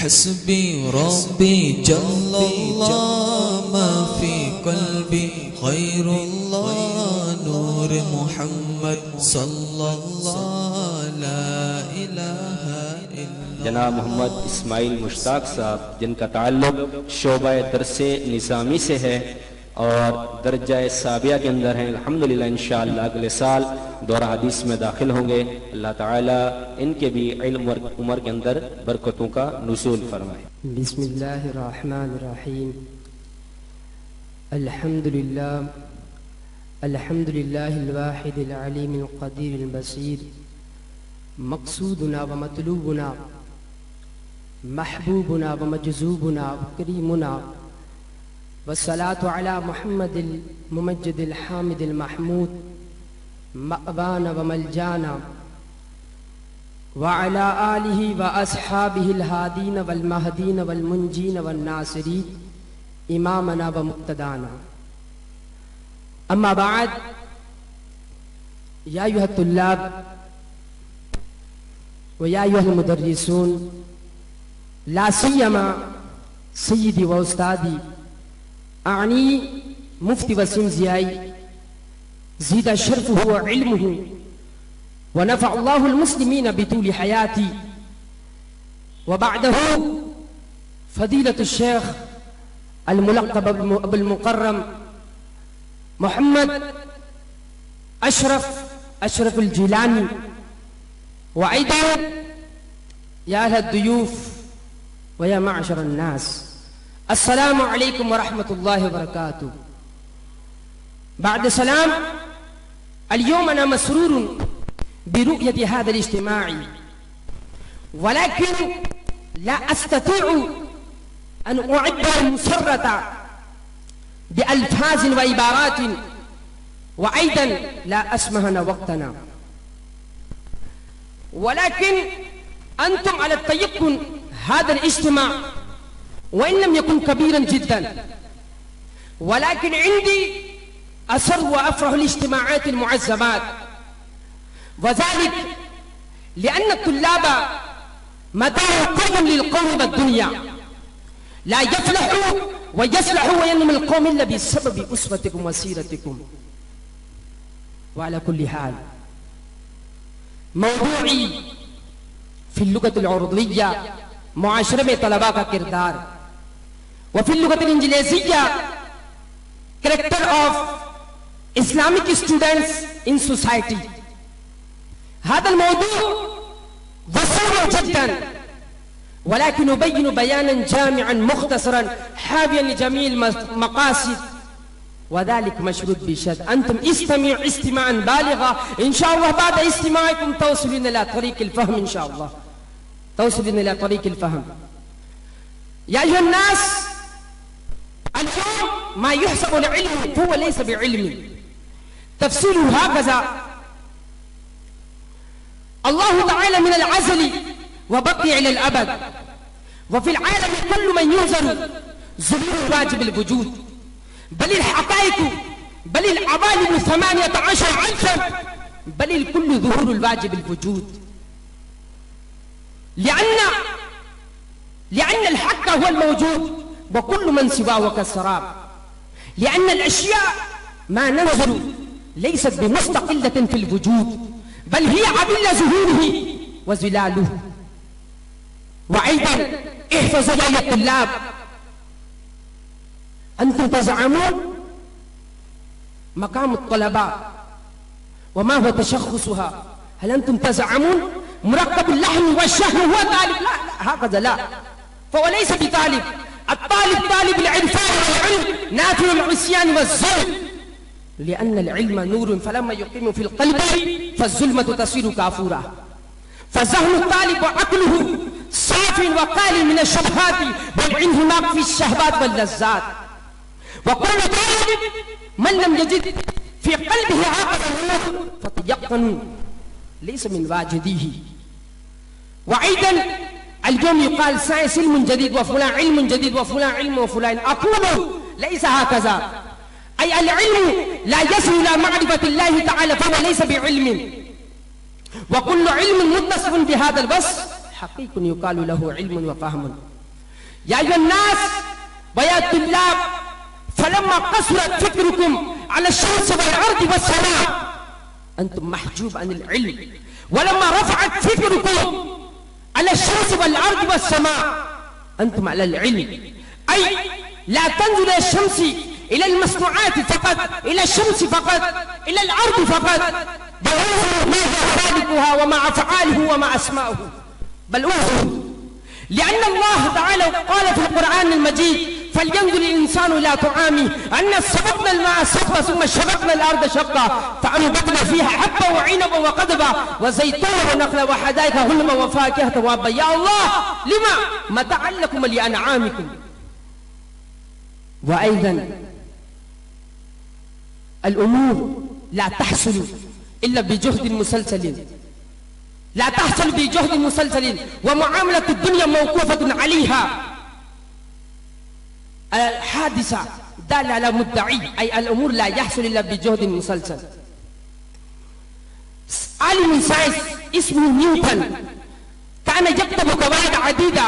हस्बी रब्बी जल्लल्लाह मा फी क़ल्बी खैरुल्लाह नूर मोहम्मद सल्लल्लाहु ला इलाहा इल्लल्लाह। जनाब मोहम्मद इस्माइल मुश्ताक साहब, जिनका ताल्लुक शोबा दरसे निज़ामी से है और दर्जा साबिया के अंदर हैं, अल्हम्दुलिल्लाह इंशाअल्लाह अगले साल दौरा हदीस में दाखिल होंगे। अल्लाह ताला इनके भी इल्म और उम्र के अंदर बरकतों का नुज़ूल फरमाए। बिस्मिल्लाहिर्रहमानिर्रहीम। अल्हम्दुलिल्लाह अल्हम्दुलिल्लाहिल वाहिदिल अलीमिल क़दीरिल बसीर। मक़सूदुना व मतलूबुना महबूबुना व मजज़ूबुना व करीमुना वस्सलातु अला मुहम्मदिल मुमज्जिदिल हामिदिल महमूद मअवाना व मलजाना व अला आलिहि व अस्हाबिहिल हादीन वल महदीन वल मुंजीन वन नासिरीन इमामना व मुक्तदाना। अम्मा बाद, या अय्युहत तुल्लाब व या अय्युहल मुदर्रिसून, ला सियमा सय्यदी व उस्तादी आनी मुफ्ती वसीम ज़ियाई ज़ीदा शर्फ़ुहु व इल्मुहु व नफ़अल्लाहुल मुस्लिमीन बितूली हयाती व बअदहु फ़दीलतुश शेख अल मुलक़्क़ब अबुल मुक़र्रम मोहम्मद अशरफुल जिलानी व ऐदन या अहलद दुयूफ़ व या मअशरन नास, अस्सलामु अलैकुम व रहमतुल्लाहि व बरकातुहू। बाद सलाम, अल-यौम अना मसरूरुन बिरु'यति हाज़ल इज्तिमा'i वलाकिन ला अस्ततीअु अन उ'अब्बिर मुसर्रता बिअल्फाज़िन व इबारातिन व ऐदन ला अस्महना वक़्तना वलाकिन अंतुम अला तयक्कुन हाज़ल इज्तिमा' वइन लम यकुन कबीरन जिद्दन वलाकिन इंदी असर व अफ़रहुल इज्तिमाआत अल मुअज़्ज़मात वज़ालिक लिअन्न तुल्लाब मदाह क़ौम लिलक़ौम वद्दुनिया ला यफ़लहु व यस्लहु व यनमुल क़ौम इल्ला बिसबबि उसवतिकुम व सीरतिकुम। व अला कुल्लि हाल, मौदूई फ़िल लुग़तिल उर्दुय्या मुआशरे में तलबा का किरदार व फ़िल लुग़तिल इंजलीज़िय्या character of Islamic students in society. हाज़ल मौदू वसीअ जिद्दन वलाकिन उबय्यिनु बयानन जामिअन मुख्तसरन हावियन लिजमील मक़ासिद व ज़ालिक मशरूत बिशद। अंतुम इस्तमिउ इस्तिमाअन बालिगा इंशाअल्लाह बाद इस्तिमाइकुम तवसलून इला तरीक़िल फ़हम इंशाअल्लाह तवसलून इला तरीक़िल फ़हम। या अय्युहन नास, اليوم ما يحسب العلم فهو ليس بعلم تفسيره هكذا: الله تعالى من العزل وبقي إلى الأبد، وفي العالم كل من ينظر ظهور واجب الوجود، بل الحقائق بل العوالم 18,000 بل الكل ظهور الواجب الوجود، لأن الحق هو الموجود وكل من سواه كالسراب، لأن الأشياء ما ننظر ليست بمستقلة في الوجود بل هي عدل ظهوره وظلاله. وأيضا احفظوا يا الطلاب، أنتم تزعمون مقام الطلباء وما هو تشخصها. هل أنتم تزعمون مركب اللحم والشهم هو طالب؟ لا هكذا لا، فهو ليس بطالب. الطالب طالب العرفان والعلم نافع العصيان والظلم، لأن العلم نور فلما يقيم في القلب فالظلمة تصير كافورا. فذهن الطالب وعقله صاف وقال من الشبهات والانهماك في الشهوات واللذات. وكل طالب من لم يجد في قلبه هكذا النور فتيقنوا ليس من واجديه. وأيضا اليوم يقال ساينس علم جديد وفلان علم جديد وفلان علم وفلان. أقول ليس هكذا، أي العلم لا يصل إلى معرفة الله تعالى فهو ليس بعلم، وكل علم متصف بهذا الوصف حقيق يقال له علم وفهم. या अय्युहन्नास व या तुल्लाब फलम्मा कसरत फिक्रुकुम अला शम्स वल अर्दि वस समा अंतुम महजूब अनिल इल्म वलम्मा रफअत फिक्रुकुम अला शम्स वल अर्दि वस समा अंतुम अला इल्म अय ला तंजुर الشمس إلى المصنوعات فقط إلى الشمس فقط إلى الأرض فقط بل انظروا ما هو خالقها وما أفعاله وما أسماؤه بل انظروا لأن الله تعالى قال في القرآن المجيد فلينظر الإنسان إلى طعامه أنا سبقنا الماء سبقا ثم شققنا الأرض شقا فأنبتنا فيها حبا وعنبا وقضبا وزيتونا ونخلا وحدائق غلبا وفاكهة وأبا يا الله لما متاعا لكم ولأنعامكم. وأيضا الأمور لا تحصل إلا بجهد مسلسل لا تحصل بجهد مسلسل ومعاملة الدنيا موقوفة عليها الحادثة دالة على مدعي أي الأمور لا يحصل إلا بجهد مسلسل. عالم ساينس اسمه نيوتن كان يكتب قواعد عديدة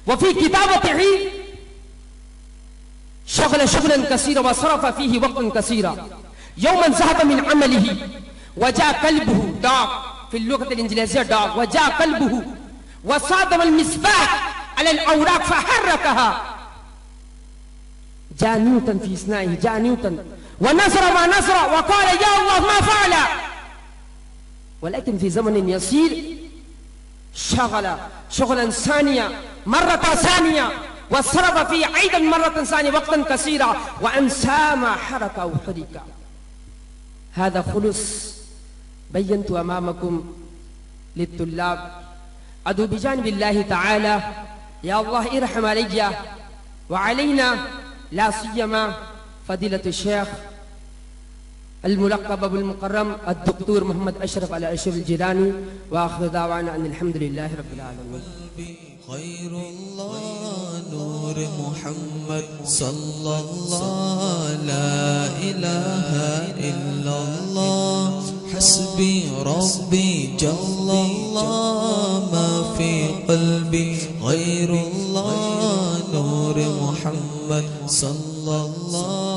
وفي كتابته شغلا كثيرا وصرف فيه وقتا كثيرا. يوما ذهب من عمله وجاء قلبه dog في اللغة الإنجليزية dog وجاء قلبه وصادم المصباح على الأوراق فحركها. جاء نيوتن في إثنائه جاء نيوتن ونظر ما نظر وقال يا الله ما فعل ولكن في زمن يسير شغلا ثانية مرة ثانية وصرف فيه أيضا مرة ثانية وقتا كثيرا وأنسى ما حرك أو حرك. هذا خلص بينت أمامكم للطلاب. أدعو بجانب الله تعالى يا الله ارحم علي وعلينا لا سيما فضيلة الشيخ الملقب بالمكرم الدكتور محمد أشرف الأشرف الجيلاني وآخر دعوانا أن الحمد لله رب العالمين. خير الله نور محمد صلى الله لا إله إلا الله حسبي ربي جل الله ما في قلبي غير الله نور محمد صلى الله